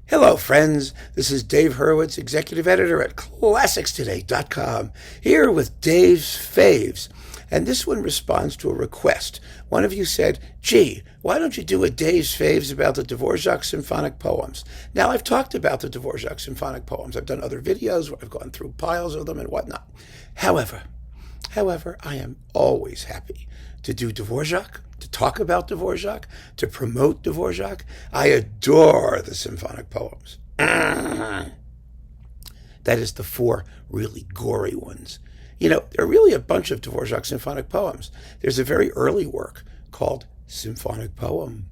Hello, friends. This is Dave Hurwitz, executive editor at ClassicsToday.com, here with Dave's Faves. And this one responds to a request. One of you said, gee, why don't you do a Dave's Faves about the Dvořák symphonic poems? Now, I've talked about the Dvořák symphonic poems. I've done other videos where I've gone through piles of them and whatnot. However, I am always happy to do Dvořák, to talk about Dvořák, to promote Dvořák. I adore the symphonic poems. That is the four really gory ones. You know, there are really a bunch of Dvořák symphonic poems. There's a very early work called Symphonic Poem,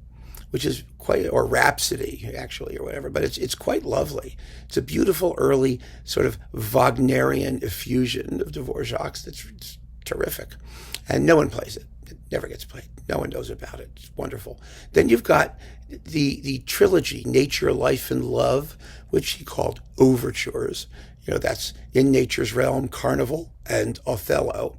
which is quite, or Rhapsody, actually, or whatever, but it's quite lovely. It's a beautiful early sort of Wagnerian effusion of Dvořák's that's terrific. And no one plays it. It never gets played. No one knows about it. It's wonderful. Then you've got the trilogy, Nature, Life, and Love, which he called overtures. You know, that's In Nature's Realm, Carnival, and Othello.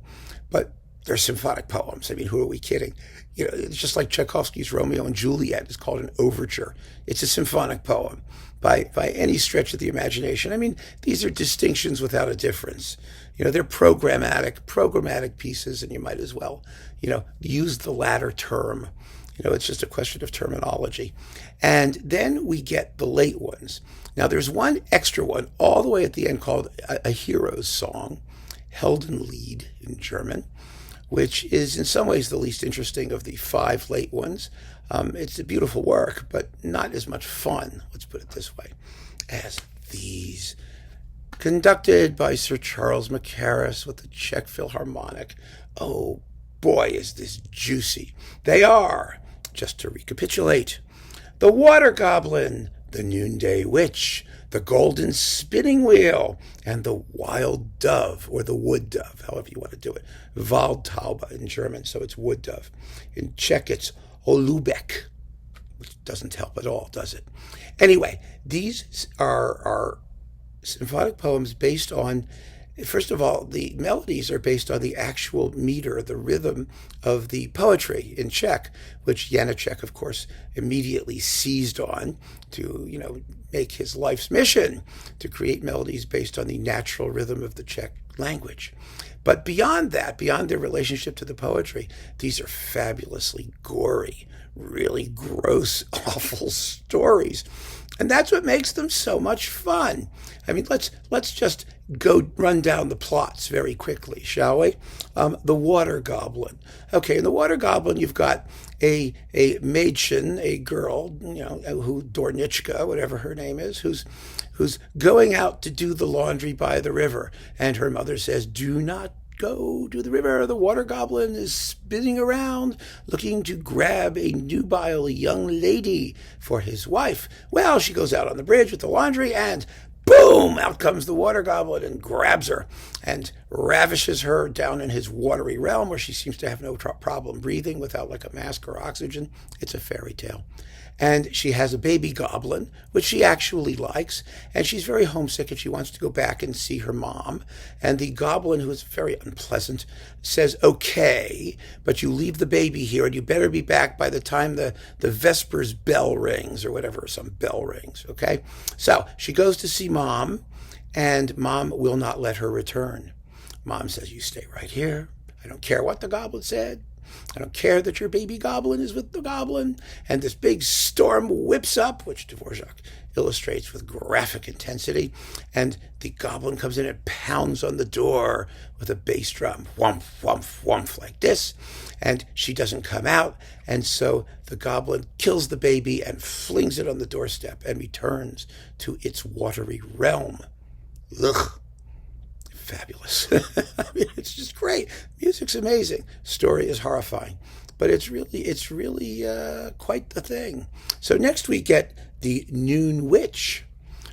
But they're symphonic poems. I mean, who are we kidding? You know, it's just like Tchaikovsky's Romeo and Juliet is called an overture. It's a symphonic poem by any stretch of the imagination. I mean, these are distinctions without a difference. You know, they're programmatic pieces, and you might as well, you know, use the latter term. You know, it's just a question of terminology. And then we get the late ones. Now, there's one extra one all the way at the end called a hero's song, Heldenlied in German, which is in some ways the least interesting of the five late ones. It's a beautiful work, but not as much fun, let's put it this way, as these. Conducted by Sir Charles Mackerras with the Czech Philharmonic. Oh boy, is this juicy. They are, just to recapitulate, the Water Goblin, the Noonday Witch, the Golden Spinning Wheel, and the Wild Dove, or the Wood Dove, however you want to do it. Waldtaube in German, so it's wood dove. In Czech, it's Olubek, which doesn't help at all, does it? Anyway, these are symphonic poems based on, first of all, the melodies are based on the actual meter, the rhythm of the poetry in Czech, which Janáček, of course, immediately seized on to, you know, make his life's mission to create melodies based on the natural rhythm of the Czech language. But beyond that, beyond their relationship to the poetry, these are fabulously gory, really gross, awful stories. And that's what makes them so much fun. I mean, let's just go run down the plots very quickly, shall we? The Water Goblin. Okay, in the Water Goblin, you've got a Mädchen, a girl, you know, who Dornichka, whatever her name is, who's going out to do the laundry by the river, and her mother says, "Do not go to the river. The Water Goblin is spinning around looking to grab a nubile young lady for his wife." Well, she goes out on the bridge with the laundry and boom, out comes the Water Goblin and grabs her and ravishes her down in his watery realm where she seems to have no problem breathing without like a mask or oxygen. It's a fairy tale. And she has a baby goblin, which she actually likes, and she's very homesick and she wants to go back and see her mom. And the goblin, who is very unpleasant, says, okay, but you leave the baby here and you better be back by the time the Vespers bell rings, or whatever, some bell rings, okay? So she goes to see mom, and mom will not let her return. Mom says, you stay right here. I don't care what the goblin said. I don't care that your baby goblin is with the goblin. And this big storm whips up, which Dvořák illustrates with graphic intensity. And the goblin comes in and pounds on the door with a bass drum, whomp, whomp, whomp, like this. And she doesn't come out. And so the goblin kills the baby and flings it on the doorstep and returns to its watery realm. Ugh. Fabulous. I mean, it's just great. Music's amazing. Story is horrifying, but it's really quite the thing. So next we get the Noon Witch.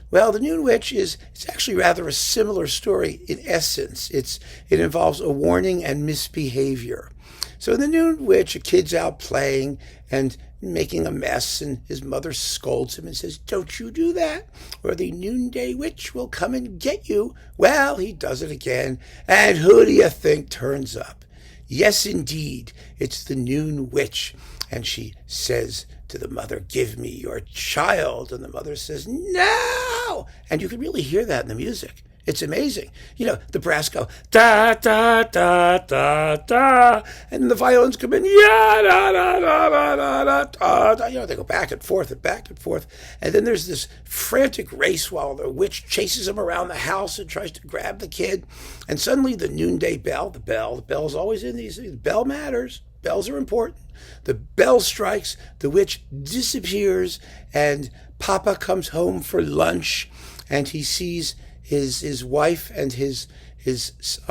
Well, the Noon Witch it's actually rather a similar story in essence. It involves a warning and misbehavior. So in the Noon Witch, a kid's out playing and making a mess, and his mother scolds him and says, don't you do that, or the Noonday Witch will come and get you. Well, he does it again, and who do you think turns up? Yes, indeed, it's the Noon Witch. And she says to the mother, "Give me your child." And the mother says, "No." And you can really hear that in the music. It's amazing. The brass go, da, da, da, da, da. And the violins come in, ya, da, da, da, da, da, da, da. They go back and forth and back and forth. And then there's this frantic race while the witch chases him around the house and tries to grab the kid. And suddenly the noonday bell, the bell's always in these things. The bell matters. Bells are important. The bell strikes, the witch disappears, and Papa comes home for lunch, and he sees his wife and his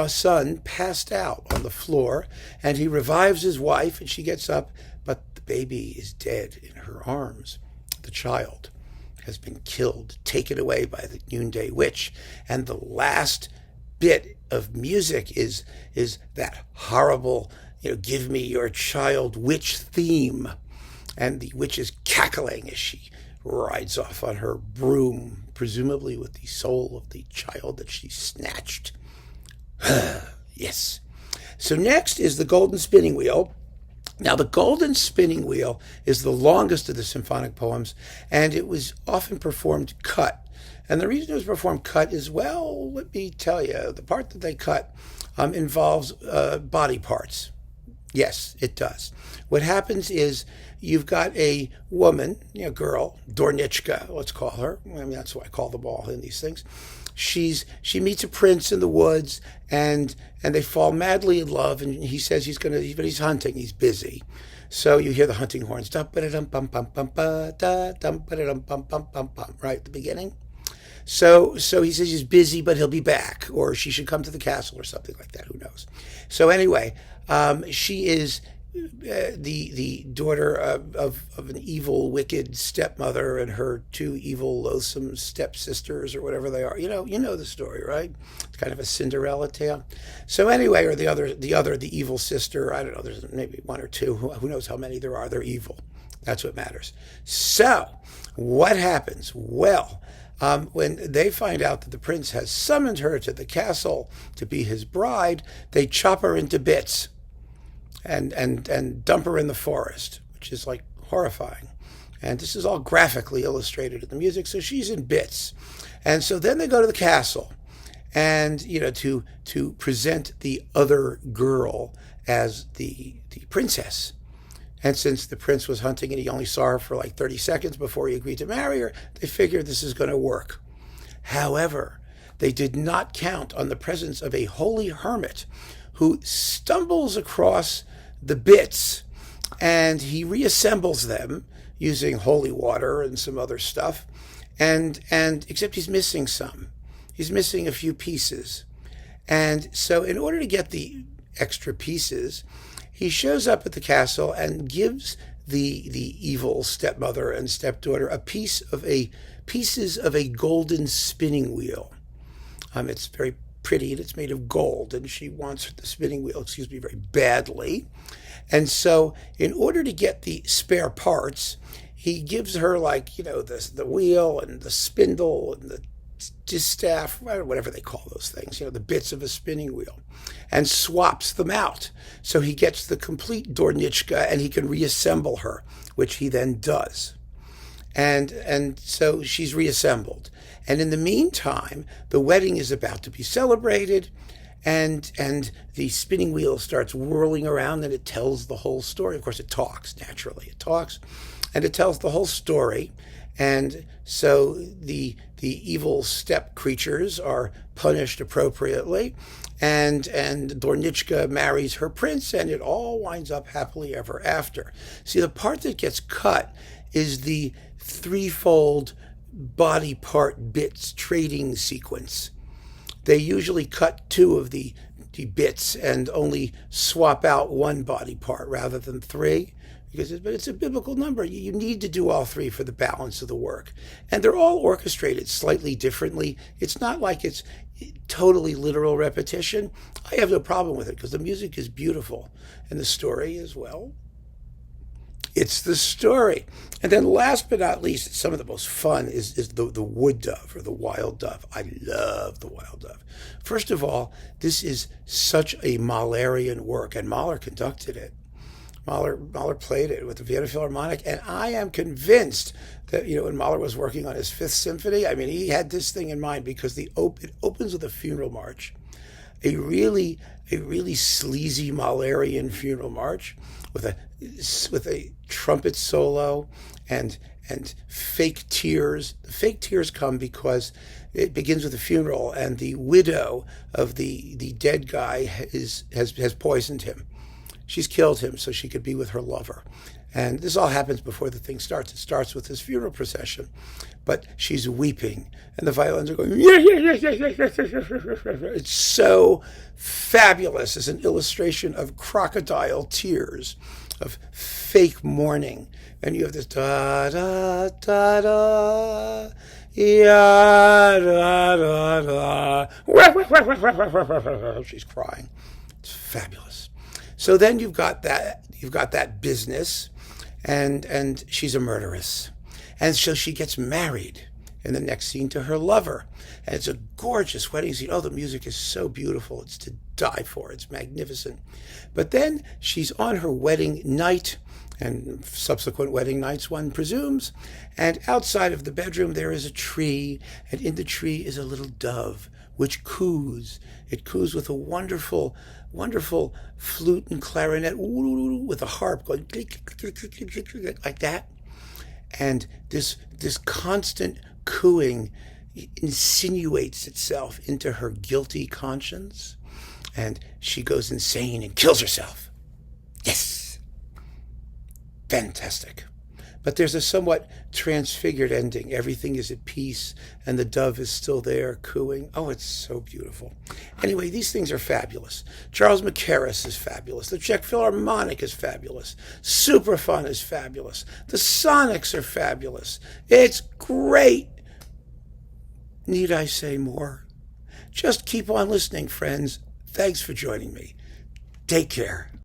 son passed out on the floor, and he revives his wife, and she gets up, but the baby is dead in her arms. The child has been killed, taken away by the Noonday Witch, and the last bit of music is that horrible, "Give me your child" witch theme, and the witch is cackling as she rides off on her broom, presumably with the soul of the child that she snatched. Yes. So next is the golden spinning wheel. Now, the golden spinning wheel is the longest of the symphonic poems, and it was often performed cut. And the reason it was performed cut is, well, let me tell you, the part that they cut involves body parts. Yes, it does. What happens is you've got a woman, girl, Dornichka, let's call her. I mean, that's what I call them all in these things. She meets a prince in the woods, and they fall madly in love. And he says but he's hunting. He's busy. So you hear the hunting horns, right at the beginning. So he says he's busy, but he'll be back, or she should come to the castle, or something like that. Who knows? So anyway, she is the daughter of an evil, wicked stepmother and her two evil, loathsome stepsisters, or whatever they are. You know the story, right? It's kind of a Cinderella tale. So anyway, or the evil sister. I don't know. There's maybe one or two. Who knows how many there are? They're evil. That's what matters. So what happens? Well, when they find out that the prince has summoned her to the castle to be his bride, they chop her into bits and dump her in the forest, which is like horrifying. And this is all graphically illustrated in the music, so she's in bits. And so then they go to the castle, and to present the other girl as the princess. And since the prince was hunting and he only saw her for like 30 seconds before he agreed to marry her, they figured this is going to work. However, they did not count on the presence of a holy hermit who stumbles across the bits, and he reassembles them using holy water and some other stuff. And except he's missing some. He's missing a few pieces. And so in order to get the extra pieces, he shows up at the castle and gives the evil stepmother and stepdaughter pieces of a golden spinning wheel. It's very pretty, and it's made of gold, and she wants the spinning wheel, very badly. And so in order to get the spare parts, he gives her the wheel and the spindle and the distaff, whatever they call those things, the bits of a spinning wheel, and swaps them out. So he gets the complete Dornichka, and he can reassemble her, which he then does. And so she's reassembled. And in the meantime, the wedding is about to be celebrated, and the spinning wheel starts whirling around, and it tells the whole story. Of course, it talks, naturally. It talks, and it tells the whole story. And so the evil step creatures are punished appropriately, and Dornichka marries her prince, and it all winds up happily ever after. See, the part that gets cut is the threefold body part bits trading sequence. They usually cut two of the bits and only swap out one body part rather than three, because it's a biblical number. You need to do all three for the balance of the work. And they're all orchestrated slightly differently. It's not like it's totally literal repetition. I have no problem with it because the music is beautiful and the story as well. It's the story. And then last but not least, some of the most fun is the wood dove or the wild dove. I love the wild dove. First of all, this is such a Mahlerian work, and Mahler conducted it, Mahler played it with the Vienna Philharmonic, and I am convinced that, when Mahler was working on his Fifth Symphony, I mean, he had this thing in mind, because it opens with a funeral march, a really sleazy Mahlerian funeral march with a trumpet solo and fake tears. The fake tears come because it begins with a funeral, and the widow of the dead guy has poisoned him. She's killed him so she could be with her lover. And this all happens before the thing starts. It starts with this funeral procession. But she's weeping, and the violins are going, it's so fabulous as an illustration of crocodile tears, of fake mourning. And you have this da-da-da-da, ya-da-da-da. She's crying. It's fabulous. So then you've got that business, and she's a murderess. And so she gets married in the next scene to her lover. And it's a gorgeous wedding scene. Oh, the music is so beautiful. It's to die for. It's magnificent. But then she's on her wedding night, and subsequent wedding nights, one presumes. And outside of the bedroom, there is a tree. And in the tree is a little dove, which coos. It coos with a wonderful flute and clarinet, with a harp going like that. And this constant cooing insinuates itself into her guilty conscience, and she goes insane and kills herself. Yes! Fantastic. But there's a somewhat transfigured ending. Everything is at peace, and the dove is still there cooing. Oh, it's so beautiful. Anyway, these things are fabulous. Charles Mackerras is fabulous. The Czech Philharmonic is fabulous. Supraphon is fabulous. The Sonics are fabulous. It's great. Need I say more? Just keep on listening, friends. Thanks for joining me. Take care.